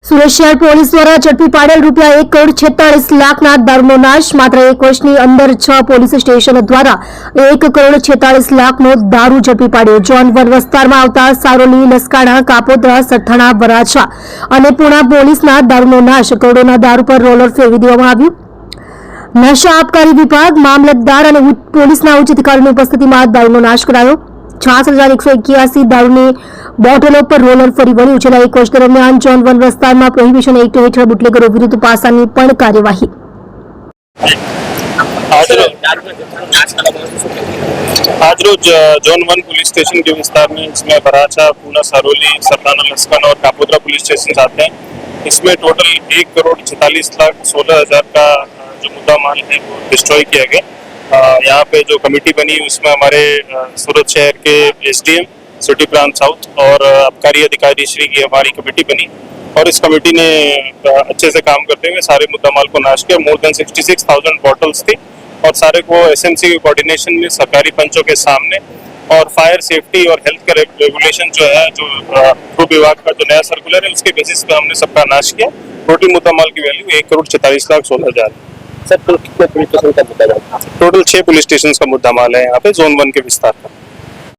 સુરત શહેર પોલીસ દ્વારા ઝડપી પાડેલ ₹1,46,00,000ના દારૂનો નાશ. માત્ર એક વર્ષની અંદર 6 પોલીસ સ્ટેશન દ્વારા ₹1,46,00,000નો દારૂ ઝડપી પાડ્યો. ઝોન 1 વિસ્તારમાં આવતા સારોલી, લસકાણા, કાપોદ્રા, સઠાણા, વરાછા અને પુણા પોલીસના દારૂનો નાશ. કરોડોના દારૂ પર રોલર ફેરવી દેવામાં આવ્યું. નશા આબકારી વિભાગ, મામલતદાર અને પોલીસના ઉચ્ચ અધિકારીઓની ઉપસ્થિતિમાં દારૂનો નાશ કરાયો. 66,181 દારૂની બોટલો પર રોલર ફરી વળ્યું. છેલ્લા એક વર્ષ દરમિયાન ઝોન 1 વિસ્તારમાં પ્રોહિબિશન એક્ટ હેઠળ બુટલેગરો વિરુદ્ધ પાસાની પણ કાર્યવાહી. आज रोज जोन 1 पुलिस स्टेशन के विस्तार में इसमें वराछा, पूना, सरोली, सताना, लसकाना और कापोद्रा पुलिस स्टेशन आते हैं. इसमें टोटल 1,46,16,000 का जो मुद्दा माल है वो डिस्ट्रॉय किया गया. यहाँ पे जो कमेटी बनी उसमें हमारे सूरत शहर के एसडीएम, सिटी प्रांत साउथ और आबकारी अधिकारी श्री की हमारी कमेटी बनी और इस कमेटी ने अच्छे से काम करते हुए सारे मुद्दा माल को नाश किया. मोर देन 66,000 बॉटल्स थी और सारे को एसएमसी के कोऑर्डिनेशन में सरकारी पंचों के सामने और फायर सेफ्टी और हेल्थ का रेगुलेशन जो है, जो भू विभाग का जो नया सर्कुलर है उसके बेसिस पे हमने सबका नाश किया. टोटल मुद्दा माल की वैल्यू 1,46,16,000. सर, कितने पुलिस स्टेशन का मुद्दा माल? टोटल 6 पुलिस स्टेशन का मुद्दा माल है यहाँ पे जोन 1 के विस्तार का.